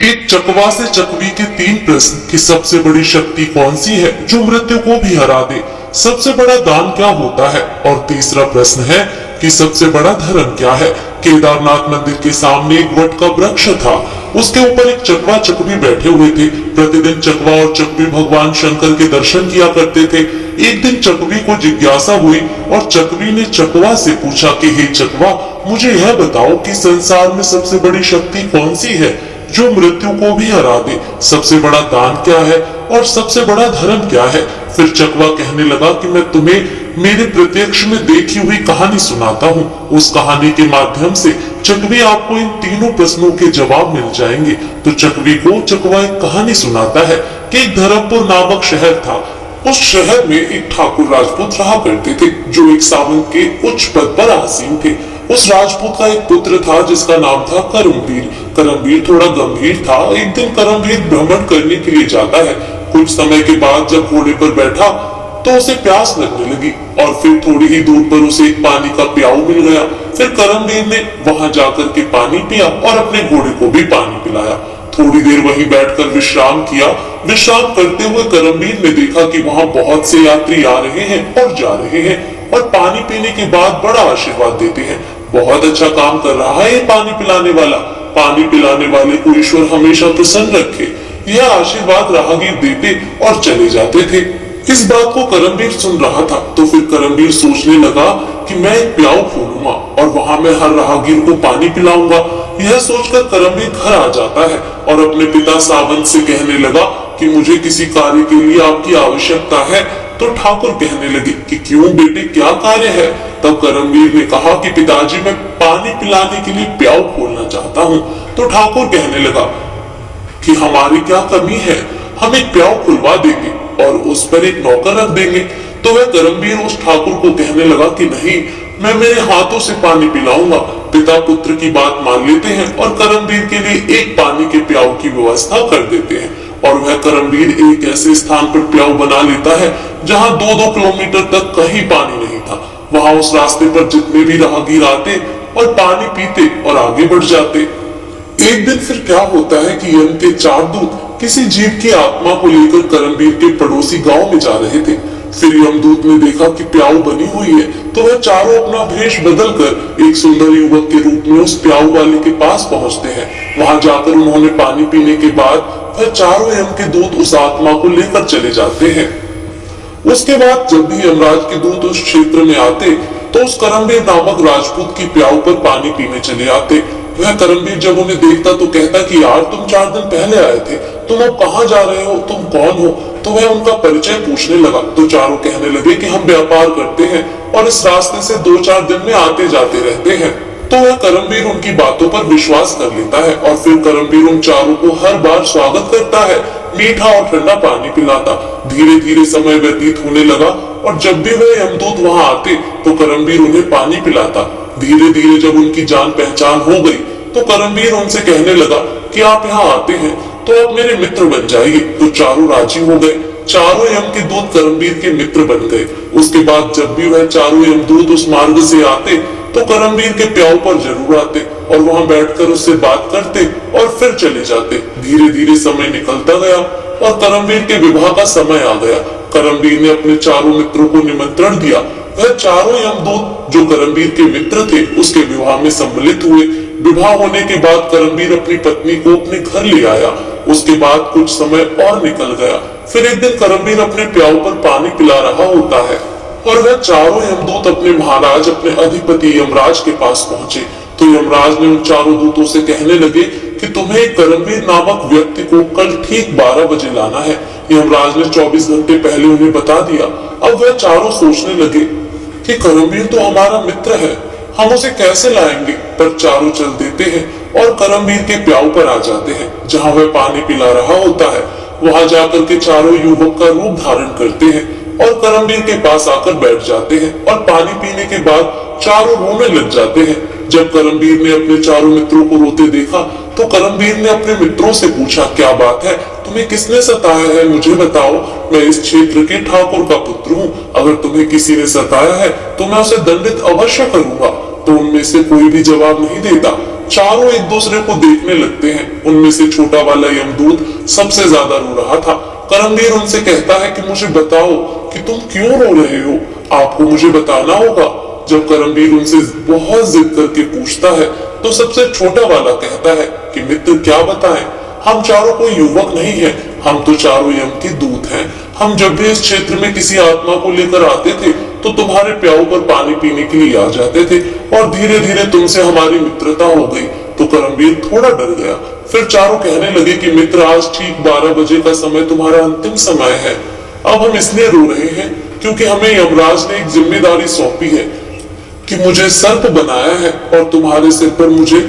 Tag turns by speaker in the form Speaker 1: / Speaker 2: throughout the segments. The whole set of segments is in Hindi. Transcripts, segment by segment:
Speaker 1: एक चकवा से चकवी के तीन प्रश्न कि सबसे बड़ी शक्ति कौन सी है जो मृत्यु को भी हरा दे, सबसे बड़ा दान क्या होता है, और तीसरा प्रश्न है कि सबसे बड़ा धर्म क्या है। केदारनाथ मंदिर के सामने एक वट का वृक्ष था, उसके ऊपर एक चकवा चकवी बैठे हुए थे। प्रतिदिन चकवा और चकवी भगवान शंकर के दर्शन किया करते थे। एक दिन चकवी को जिज्ञासा हुई और चकवी ने चकवा से पूछा कि हे चकवा, मुझे यह बताओ कि संसार में सबसे बड़ी शक्ति कौन सी है जो मृत्यु को भी हरा दे, सबसे बड़ा दान क्या है और सबसे बड़ा धर्म क्या है। फिर चकवा कहने लगा कि मैं तुम्हें मेरे प्रत्यक्ष में देखी हुई कहानी सुनाता हूँ। उस कहानी के माध्यम से चकवी आपको इन तीनों प्रश्नों के जवाब मिल जाएंगे। तो चकवी को चकवा एक कहानी सुनाता है कि एक धर्मपुर नामक शहर था। उस शहर में एक ठाकुर राजपूत रहा करते थे जो एक सामंत के उच्च पद पर आसीन थे। उस राजपूत का एक पुत्र था जिसका नाम था करमवीर। करमवीर थोड़ा गंभीर था। एक दिन करमवीर भ्रमण करने के लिए जाता है। कुछ समय के बाद जब घोड़े पर बैठा तो उसे प्यास लगने लगी और फिर थोड़ी ही दूर पर उसे एक पानी का प्याऊ मिल गया। फिर करमवीर ने वहां जाकर के पानी पिया और अपने घोड़े को भी पानी पिलाया। थोड़ी देर वहीं बैठकर विश्राम किया। विश्राम करते हुए करमवीर ने देखा कि वहां बहुत से यात्री आ रहे हैं और जा रहे हैं और पानी पीने के बाद बड़ा आशीर्वाद देते हैं। बहुत अच्छा काम कर रहा है ये पानी पिलाने वाला। पानी पिलाने वाले को ईश्वर हमेशा प्रसन्न रखे, यह आशीर्वाद राहगीर देते और चले जाते थे। इस बात को करमवीर सुन रहा था तो फिर करमवीर सोचने लगा कि मैं एक प्याऊ खोलूंगा और वहां मैं हर राहगीर को पानी पिलाऊंगा। यह सोचकर करमवीर घर आ जाता है और अपने पिता सावंत से कहने लगा कि मुझे किसी कार्य के लिए आपकी आवश्यकता है। तो ठाकुर कहने लगे कि क्यों बेटे, क्या कार्य है। तब करमवीर ने कहा कि पिताजी, मैं पानी पिलाने के लिए प्याऊ खोलना चाहता हूँ। तो ठाकुर कहने लगा कि हमारी क्या कमी है, हम एक प्याऊ खुलवा देंगे और उस पर एक नौकर रख देंगे। तो वह करमवीर उस ठाकुर को कहने लगा कि नहीं, मैं मेरे हाथों से पानी पिलाऊंगा। पिता पुत्र की बात मान लेते हैं और करमवीर के लिए एक पानी के प्याऊ की व्यवस्था कर देते हैं। और वह करमवीर एक ऐसे स्थान पर प्याऊ बना लेता है जहां 2-2 किलोमीटर तक कहीं पानी नहीं था। वहां उस रास्ते पर जितने भी राहगीर आते और पानी पीते और आगे बढ़ जाते। एक दिन फिर क्या होता है कि यम के 4 दूत किसी जीव की आत्मा को लेकर करमवीर के पड़ोसी गांव में जा रहे थे। फिर यमदूत ने देखा कि प्याऊ बनी हुई है तो वह चारों अपना भेष बदलकर एक सुंदर युवक के रूप में उस प्याऊ वाले के पास पहुंचते हैं। वहां जाकर उन्होंने पानी पीने के बाद वह चारों यम के दूत उस आत्मा को लेकर चले जाते हैं। उसके बाद जब भी यमराज के दूत उस क्षेत्र में आते तो उस करमवीर नामक राजपूत की प्याऊ पर पानी पीने चले आते। वह करमवीर जब उन्हें देखता तो कहता कि यार, तुम 4 दिन पहले आए थे, तुम अब कहाँ जा रहे हो, तुम कौन हो। तो वह उनका परिचय पूछने लगा तो चारों कहने लगे कि हम व्यापार करते हैं और इस रास्ते से 2-4 दिन में आते जाते रहते हैं। तो वह करमवीर उनकी बातों पर विश्वास कर लेता है और फिर करमवीर उन चारों को हर बार स्वागत करता है, मीठा और ठंडा पानी पिलाता। धीरे धीरे समय व्यतीत होने लगा और जब भी वह यमदूत वहां आते तो करमवीर उन्हें पानी पिलाता। धीरे धीरे जब उनकी जान पहचान हो गई तो करमवीर उनसे कहने लगा कि आप यहाँ आते हैं तो आप मेरे मित्र बन जाइए। तो चारों राजी हो गए। चारों यम के दूत करमवीर के मित्र बन गए। उसके बाद जब भी वह चारों यमदूत उस मार्ग से आते तो करमवीर के प्याऊ पर जरूर आते और वहां बैठकर उससे बात करते और फिर चले जाते। धीरे धीरे समय निकलता गया और करमवीर के विवाह का समय आ गया। करमवीर ने अपने चारों मित्रों को निमंत्रण दिया। वह चारों यमदूत जो करमवीर के मित्र थे उसके विवाह में सम्मिलित हुए। विवाह होने के बाद करमवीर अपनी पत्नी को अपने घर ले आया। उसके बाद कुछ समय और निकल गया। फिर एक दिन करमवीर अपने प्याऊ पर पानी पिला रहा होता है और वह चारों यमदूत अपने महाराज, अपने अधिपति यमराज के पास पहुंचे। तो यमराज ने उन चारों दूतों से कहने लगे कि तुम्हें करमवीर नामक व्यक्ति को कल ठीक 12 बजे लाना है। यमराज ने 24 घंटे पहले उन्हें बता दिया। अब वह चारों सोचने लगे कि करमवीर तो हमारा मित्र है, हम उसे कैसे लाएंगे। पर चारों चल देते हैं और करमवीर के प्याऊ पर आ जाते हैं जहां वह पानी पिला रहा होता है। वहां जाकर के चारों युवक का रूप धारण करते हैं और करमवीर के पास आकर बैठ जाते हैं और पानी पीने के बाद चारों रोने लग जाते हैं। जब करमवीर ने अपने चारों मित्रों को रोते देखा तो करमवीर ने अपने मित्रों से पूछा, क्या बात है, तुम्हें किसने सताया है, मुझे बताओ। मैं इस क्षेत्र के ठाकुर का पुत्र हूँ, अगर तुम्हें किसी ने सताया है तो मैं उसे दंडित अवश्य करूंगा। तो उनमें से कोई भी जवाब नहीं देता। चारों एक दूसरे को देखने लगते हैं। उनमें से छोटा वाला यमदूत सबसे ज्यादा रो रहा था। करमवीर उनसे कहता है कि मुझे बताओ कि तुम क्यों रो रहे हो, आपको मुझे बताना होगा। जब करमवीर उनसे बहुत जिद करके पूछता है तो सबसे छोटा वाला कहता है कि मित्र क्या बताएं, हम चारों कोई युवक नहीं है, हम तो चारों यम के दूत हैं। हम जब भी इस क्षेत्र में किसी आत्मा को लेकर आते थे तो तुम्हारे प्याऊ पर पानी पीने के लिए आ जाते थे और धीरे धीरे तुमसे हमारी मित्रता हो गई। तो करमवीर थोड़ा डर गया। फिर चारों कहने लगे कि मित्र आज ठीक 12 बजे का समय तुम्हारा अंतिम समय है। अब हम इसलिए रो रहे हैं क्योंकि हमें यमराज ने एक जिम्मेदारी सौंपी है कि मुझे सर्प बनाया है और तुम्हारे सिर पर मुझे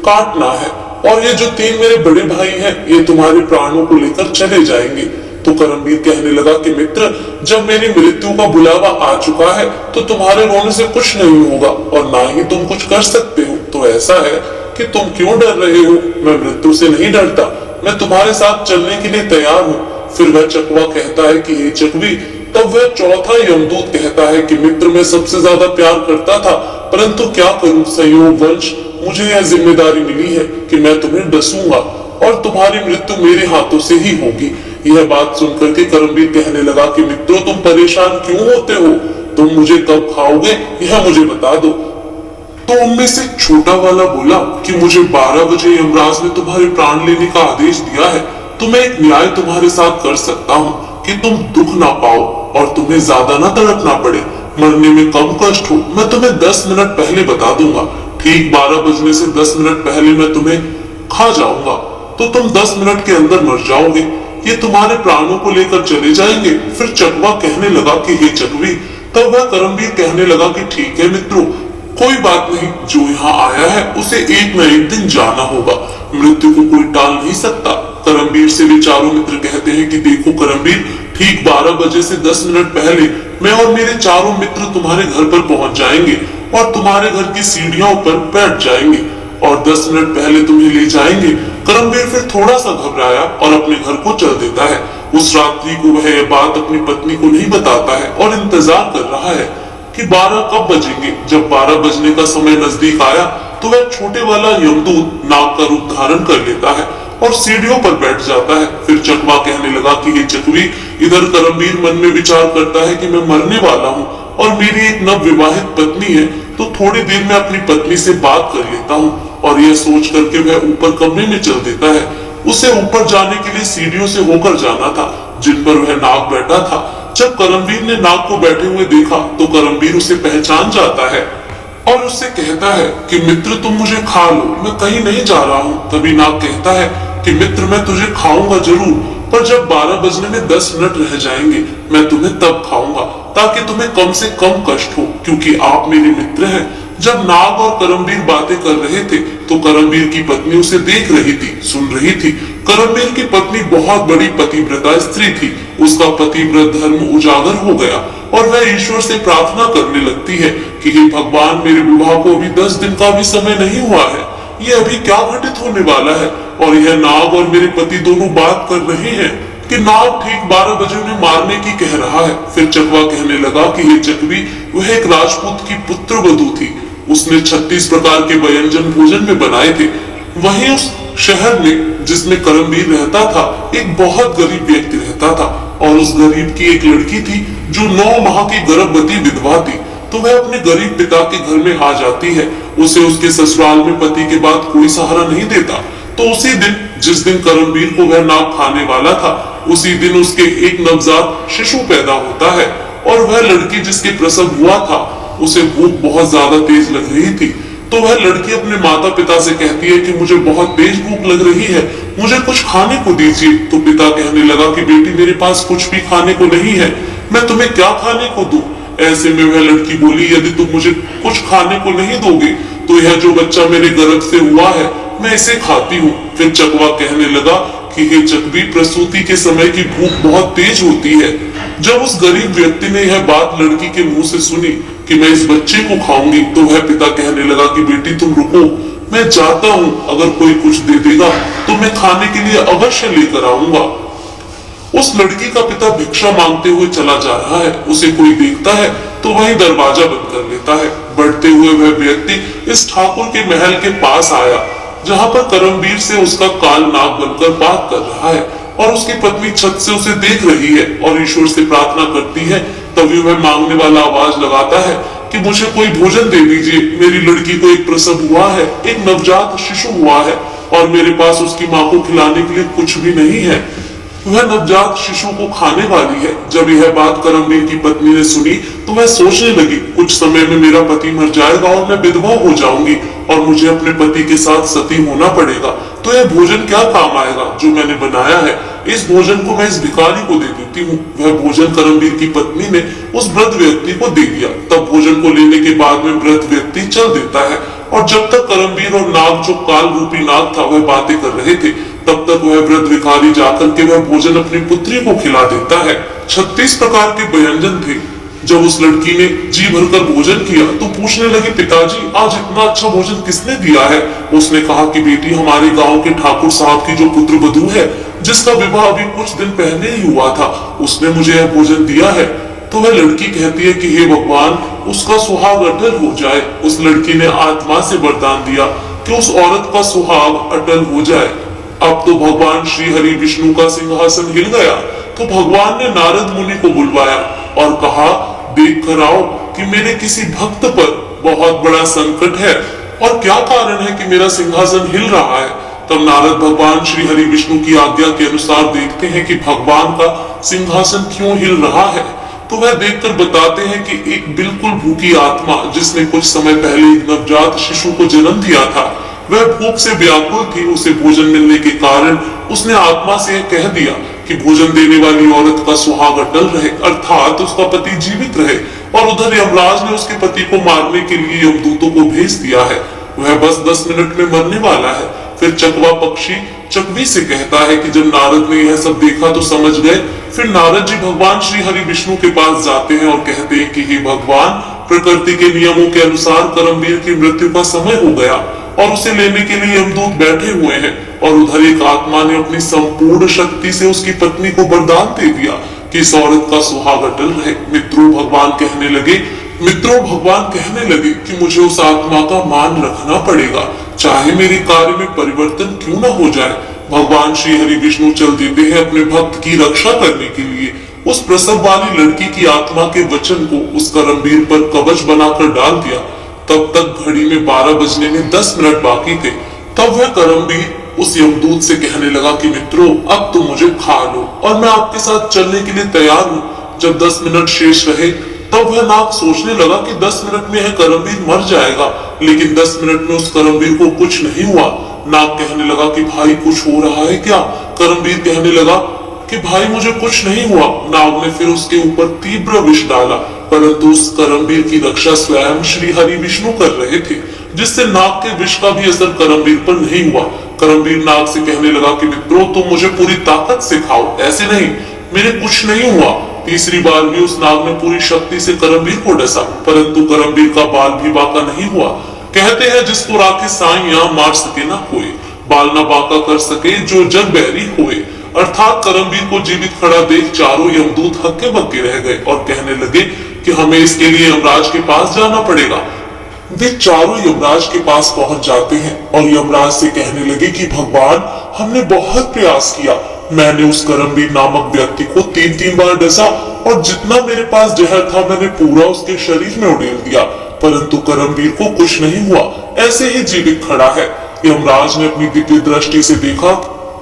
Speaker 1: काटना है, और ये जो 3 मेरे बड़े भाई हैं ये तुम्हारे प्राणों को लेकर चले जाएंगे। तो करमवीर कहने लगा कि मित्र जब मेरी मृत्यु का बुलावा आ चुका है तो तुम्हारे रोने से कुछ नहीं होगा और ना ही तुम कुछ कर सकते हो। तो ऐसा है कि तुम क्यों डर रहे हो, मैं मृत्यु से नहीं डरता, मैं तुम्हारे साथ चलने के लिए तैयार हूँ। फिर वह चकवा कहता है कि हे चकवी। तब वह चौथा यमदूत कहता है कि मित्र मैं सबसे ज्यादा प्यार करता था, परंतु क्या करूं, संयोगवश मुझे यह जिम्मेदारी मिली है कि मैं तुम्हें डसूंगा और तुम्हारी मृत्यु मेरे हाथों से ही होगी। यह बात सुनकर के करमवीर कहने लगा कि मित्रों तुम परेशान क्यों होते हो, तुम मुझे कब खाओगे यह मुझे बता दो। तो उनमें से छोटा वाला बोला कि मुझे 12 बजे यमराज ने तुम्हारे प्राण लेने का आदेश दिया है, तो मैं एक न्याय तुम्हारे साथ कर सकता हूँ कि तुम दुख ना पाओ और तुम्हें ज्यादा ना तड़पना पड़े, मरने में कम कष्ट हो। मैं तुम्हें 10 मिनट पहले बता दूंगा, ठीक 12 बजने से 10 मिनट पहले मैं तुम्हें खा जाऊंगा, तो तुम 10 मिनट के अंदर मर जाओगे, ये तुम्हारे प्राणों को लेकर चले जाएंगे। फिर चकवा कहने लगा कि हे चकवी। तब वह करमवीर कहने लगा कि ठीक है मित्रों, कोई बात नहीं, जो यहाँ आया है उसे एक न एक दिन जाना होगा, मृत्यु को कोई टाल नहीं सकता। करमवीर से वे चारों मित्र कहते हैं कि देखो करमवीर, ठीक 12 बजे से 10 मिनट पहले मैं और मेरे चारों मित्र तुम्हारे घर पर पहुंच जाएंगे और तुम्हारे घर की सीढ़ियों पर बैठ जाएंगे और 10 मिनट पहले तुम्हें ले जाएंगे। करमवीर फिर थोड़ा सा घबराया और अपने घर को चल देता है। उस रात्रि को वह यह बात अपनी पत्नी को नहीं बताता है और इंतजार कर रहा है कि 12 कब बजेंगे। जब 12 बजने का समय नजदीक आया तो वह छोटे वाला यमदूत नाग का रूप धारण कर लेता है और सीढ़ियों पर बैठ जाता है। फिर चकवा कहने लगा कि हे चकवी। इधर करमवीर मन में विचार करता है कि मैं मरने वाला हूँ और मेरी एक नव विवाहित पत्नी है, तो थोड़ी देर में अपनी पत्नी से बात कर लेता हूँ। और यह सोच करके वह ऊपर कमरे में चल देता है। उसे ऊपर जाने के लिए सीढ़ियों से होकर जाना था जिन पर वह नाग बैठा था। जब करमवीर ने नाग को बैठे हुए देखा तो करमवीर उसे पहचान जाता है और उससे कहता है कि मित्र तुम मुझे खा लो, मैं कहीं नहीं जा रहा हूँ। तभी नाग कहता है कि मित्र मैं तुझे खाऊंगा जरूर, पर जब 12 बजने में 10 मिनट रह जाएंगे मैं तुम्हें तब खाऊंगा, ताकि तुम्हें कम से कम कष्ट हो, क्योंकि आप मेरे मित्र हैं। जब नाग और करमवीर बातें कर रहे थे तो करमवीर की पत्नी उसे देख रही थी, सुन रही थी। करमवीर की पत्नी बहुत बड़ी पतिव्रता स्त्री थी। उसका पतिव्रत धर्म उजागर हो गया और वह ईश्वर से प्रार्थना करने लगती है कि हे भगवान, मेरे विवाह को अभी 10 दिन का भी समय नहीं हुआ है, ये अभी क्या घटित होने वाला है। और यह नाग और मेरे पति दोनों बात कर रहे हैं कि नाग ठीक 12 बजे उन्हें मारने की कह रहा है। फिर चकवा कहने लगा कि हे चकवी, वह एक राजपूत की पुत्र वधू थी, उसने 36 प्रकार के व्यंजन भोजन में बनाए थे। वहीं उस शहर में जिसमें करमवीर रहता था एक बहुत गरीब व्यक्ति रहता था और उस गरीब की एक लड़की थी जो 9 माह की गर्भवती विधवा थी। तो वह अपने गरीब पिता के घर में आ जाती है। उसे उसके ससुराल में पति के बाद कोई सहारा नहीं देता। तो उसी दिन जिस दिन करमवीर को वह नाग खाने वाला था, उसी दिन उसके एक नवजात शिशु पैदा होता है और वह लड़की जिसके प्रसव हुआ था उसे भूख बहुत ज्यादा तेज लग रही थी। तो वह लड़की अपने माता पिता से कहती है कि मुझे बहुत तेज भूख लग रही है, मुझे कुछ खाने को दीजिए। तो पिता कहने लगा कि बेटी मेरे पास कुछ भी खाने को नहीं है, मैं तुम्हें क्या खाने को दूं। ऐसे में वह लड़की बोली, यदि तुम मुझे कुछ खाने को नहीं दोगे तो यह जो बच्चा मेरे गर्भ से हुआ है मैं इसे खाती हूँ। फिर चकवा कहने लगा कि हे चकवी, प्रसूति के समय की भूख बहुत तेज होती है। जब उस गरीब व्यक्ति ने यह बात लड़की के मुंह से सुनी कि मैं इस बच्चे को खाऊंगी, तो वह पिता कहने लगा कि बेटी तुम रुको, मैं जाता हूँ, अगर कोई कुछ दे देगा तो मैं खाने के लिए अवश्य लेकर आऊंगा। उस लड़की का पिता भिक्षा मांगते हुए चला जा रहा है। उसे कोई देखता है तो वही दरवाजा बंद कर लेता है। बढ़ते हुए वह व्यक्ति इस ठाकुर के महल के पास आया, जहाँ पर करमवीर से उसका काल नाग बनकर बात कर रहा है और उसकी पत्नी छत से उसे देख रही है और ईश्वर से प्रार्थना करती है। तभी वह मांगने वाला आवाज लगाता है कि मुझे कोई भोजन दे दीजिए, मेरी लड़की को एक प्रसव हुआ है, एक नवजात शिशु हुआ है और मेरे पास उसकी माँ को खिलाने के लिए कुछ भी नहीं है। वह नवजात शिशु को खाने वाली है। जब यह बात करमवीर की पत्नी ने सुनी तो वह सोचने लगी, कुछ समय में मेरा पति मर जाएगा और मैं विधवा हो जाऊंगी और मुझे अपने पति के साथ सती होना पड़ेगा, तो यह भोजन क्या काम आएगा जो मैंने बनाया है। इस भोजन को मैं इस भिखारी को दे देती हूँ। वह भोजन करमवीर की पत्नी ने उस वृद्ध व्यक्ति को दे दिया। तब भोजन को लेने के बाद में वृद्ध व्यक्ति चल देता है और जब तक करमवीर और नाग, जो काल रूपी नाग था, वह बातें कर रहे थे, तब तक वह वृद्ध भिखारी जाकर के वह भोजन अपनी पुत्री को खिला देता है। 36 प्रकार के व्यंजन थे। जब उस लड़की ने जी भरकर भोजन किया तो पूछने लगी, पिताजी आज इतना अच्छा भोजन किसने दिया है। उसने कहा कि बेटी, हमारे गांव के ठाकुर साहब की जो पुत्र वधू है, जिसका विवाह अभी कुछ दिन पहले ही हुआ था, उसने मुझे यह भोजन दिया है। तो वह लड़की कहती है कि हे भगवान, उसका सुहाग अटल हो जाए। उस लड़की ने आत्मा से वरदान दिया कि उस औरत का सुहाग अटल हो जाए। अब तो भगवान श्री हरि विष्णु का सिंहासन हिल गया, तो भगवान ने नारद मुनि को बुलवाया और कहा, देख कर आओ कि मेरे किसी भक्त पर बहुत बड़ा संकट है और क्या कारण है कि मेरा सिंहासन हिल रहा है। तब नारद भगवान श्री हरि विष्णु की आज्ञा के अनुसार देखते हैं कि भगवान का सिंहासन क्यों हिल रहा है। तो वह देखकर बताते हैं कि एक बिल्कुल भूखी आत्मा, जिसने कुछ समय पहले एक नवजात शिशु को जन्म दिया था, वह भूख से व्याकुल थी। उसे भोजन मिलने के कारण उसने आत्मा से कह दिया कि भोजन देने वाली औरत का सुहाग अटल रहे, अर्थात उसका पति जीवित रहे। और उधर यमराज ने उसके पति को मारने के लिए यमदूतों को भेज दिया है। वह बस 10 मिनट में मरने वाला है। फिर चकवा पक्षी चकवी से कहता है कि जब नारद ने यह सब देखा तो समझ गए। फिर नारद जी भगवान श्री हरि विष्णु के पास जाते हैं और कहते हैं कि हे भगवान, प्रकृति के नियमों के अनुसार करमवीर की मृत्यु का समय हो गया और उसे लेने के लिए यमदूत बैठे हुए हैं। और उधर एक आत्मा ने अपनी संपूर्ण शक्ति से उसकी पत्नी को वरदान दे दिया कि इस औरत का सुहाग अटल रहे। मित्रों भगवान कहने लगे कि मुझे उस आत्मा का मान रखना पड़ेगा, चाहे मेरे कार्य में परिवर्तन क्यों न हो जाए। भगवान श्री हरि विष्णु चल देते हैं अपने भक्त की रक्षा करने के लिए। उस प्रसव वाली लड़की की आत्मा के वचन को उस करमवीर पर कवच बनाकर डाल दिया। तब तक घड़ी में 12 बजने में 10 मिनट बाकी थे। तब वह करमवीर उस यमदूत से कहने लगा कि मित्रों, अब तो मुझे खा लो और मैं आपके साथ चलने के लिए तैयार हूँ। जब 10 मिनट शेष रहे तब वह नाग सोचने लगा कि 10 मिनट में यह करमवीर मर जाएगा, लेकिन 10 मिनट में उस करमवीर को कुछ नहीं हुआ। नाग कहने लगा कि भाई कुछ हो रहा है क्या। करमवीर कहने लगा कि भाई मुझे कुछ नहीं हुआ। नाग ने फिर उसके ऊपर तीव्र विष डाला, परंतु उस करमवीर की रक्षा स्वयं श्री हरि विष्णु कर रहे थे, जिससे नाग के विष का भी असर करमवीर पर नहीं हुआ। करमवीर नाग से कहने लगा कि मित्रों, तुम मुझे पूरी ताकत से खाओ, ऐसे नहीं, मेरे कुछ नहीं हुआ। तीसरी बार भी उस नाग ने पूरी शक्ति से करमवीर को डसा, परंतु करमवीर का बाल भी बांका नहीं हुआ। कहते हैं जिसको राखे साइयां मार सके ना कोई, बाल ना बांका कर सके जो जग बैरी होए। अर्थात करमवीर को जीवित खड़ा देख चारों यमदूत हक्के बक्के रह गए और कहने लगे कि हमें इसके लिए यमराज के पास जाना पड़ेगा। वे चारों यमराज के पास पहुंच जाते हैं और यमराज से कहने लगे कि भगवान, हमने बहुत प्रयास किया, मैंने उस करमवीर नामक व्यक्ति को 3-3 बार डसा और जितना मेरे पास जहर था मैंने पूरा उसके शरीर में उड़ेल दिया, परंतु करमवीर को कुछ नहीं हुआ, ऐसे ही जीवित खड़ा है। यमराज ने अपनी दिव्य दृष्टि से देखा,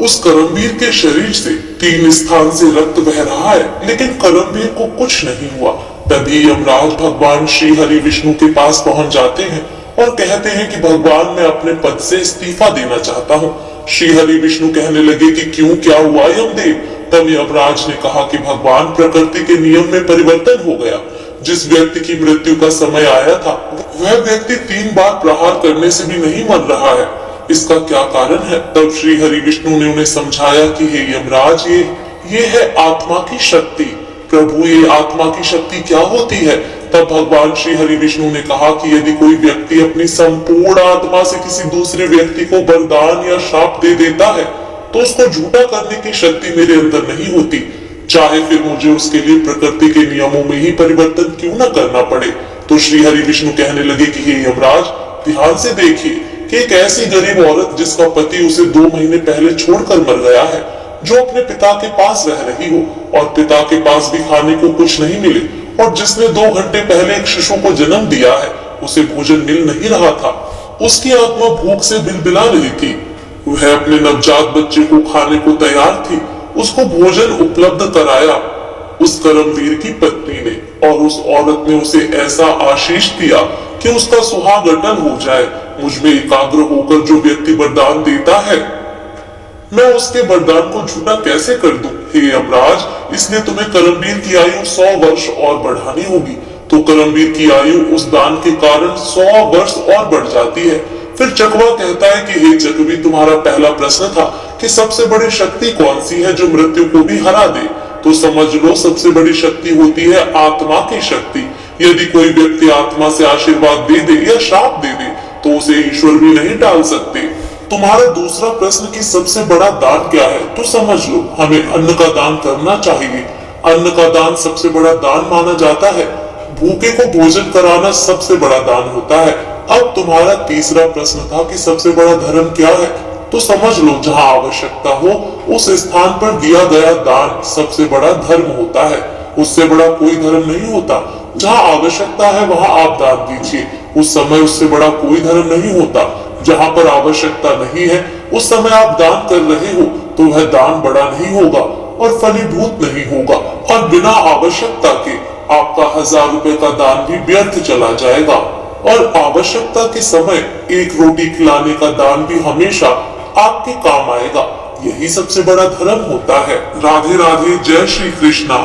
Speaker 1: उस करमवीर के शरीर से 3 स्थान से रक्त बह रहा है, लेकिन करमवीर को कुछ नहीं हुआ। तभी यमराज भगवान श्री हरि विष्णु के पास पहुंच जाते हैं और कहते हैं कि भगवान, मैं अपने पद से इस्तीफा देना चाहता हूँ। श्री हरि विष्णु कहने लगे कि क्यों, क्या हुआ यमदेव। तब यमराज ने कहा कि भगवान, प्रकृति के नियम में परिवर्तन हो गया। जिस व्यक्ति की मृत्यु का समय आया था वह व्यक्ति 3 बार प्रहार करने से भी नहीं मर रहा है, इसका क्या कारण है। तब श्री हरि विष्णु ने उन्हें समझाया कि हे यमराज, ये है आत्मा की शक्ति। प्रभु, ये आत्मा की शक्ति क्या होती है। तब भगवान श्री हरि विष्णु ने कहा कि यदि कोई व्यक्ति अपनी संपूर्ण आत्मा से किसी दूसरे व्यक्ति को वरदान या श्राप दे देता है तो उसको झूठा करने की शक्ति मेरे अंदर नहीं होती। चाहे फिर मुझे उसके लिए प्रकृति के नियमों में ही परिवर्तन क्यों न करना पड़े। तो श्री हरि विष्णु कहने लगे कि हे यमराज, ध्यान से देखिए कि एक ऐसी गरीब औरत जिसका पति उसे 2 महीने पहले छोड़कर मर गया है, जो अपने पिता के पास रह रही हो और पिता के पास भी खाने को कुछ नहीं मिले, और जिसने 2 घंटे पहले एक शिशु को जन्म दिया है, उसे भोजन मिल नहीं रहा था। उसकी आत्मा भूख से बिलबिला रही थी। वह अपने नवजात बच्चे को खाने को तैयार थी। उसको भोजन उपलब्ध कराया उस कर्मवीर की पत्नी ने, और उस औरत ने उसे ऐसा आशीष दिया कि उसका सुहाग अटल हो जाए। मुझ में एकाग्र होकर जो व्यक्ति वरदान देता है, मैं उसके वरदान को झूठा कैसे कर दूं? हे यमराज, इसलिए तुम्हें कर्मवीर की आयु 100 वर्ष और बढ़ानी होगी। तो कर्मवीर की आयु उस दान के कारण 100 वर्ष और बढ़ जाती है। फिर चकवा कहता है कि हे चकवी, तुम्हारा पहला प्रश्न था कि सबसे बड़ी शक्ति कौन सी है जो मृत्यु को भी हरा दे। तो समझ लो, सबसे बड़ी शक्ति होती है आत्मा की शक्ति। यदि कोई व्यक्ति आत्मा से आशीर्वाद दे दे या श्राप दे दे, तो उसे ईश्वर भी नहीं टाल सकते। तुम्हारा दूसरा प्रश्न कि सबसे बड़ा दान क्या है, तो समझ लो, हमें अन्न का दान करना चाहिए। अन्न का दान सबसे बड़ा दान माना जाता है। भूखे को भोजन कराना सबसे बड़ा दान होता है। अब तुम्हारा तीसरा प्रश्न था कि सबसे बड़ा धर्म क्या है, तो समझ लो, जहां आवश्यकता हो उस स्थान पर दिया गया दान सबसे बड़ा धर्म होता है। उससे बड़ा कोई धर्म नहीं होता। जहां आवश्यकता है वहां आप दान दीजिए, उस समय उससे बड़ा कोई धर्म नहीं होता। जहां पर आवश्यकता नहीं है उस समय आप दान कर रहे हो, तो वह दान बड़ा नहीं होगा और फलीभूत नहीं होगा, और बिना आवश्यकता के आपका 1000 रुपए का दान भी व्यर्थ चला जाएगा। और आवश्यकता के समय एक रोटी खिलाने का दान भी हमेशा आपके काम आएगा। यही सबसे बड़ा धर्म होता है। राधे राधे, जय श्री कृष्णा।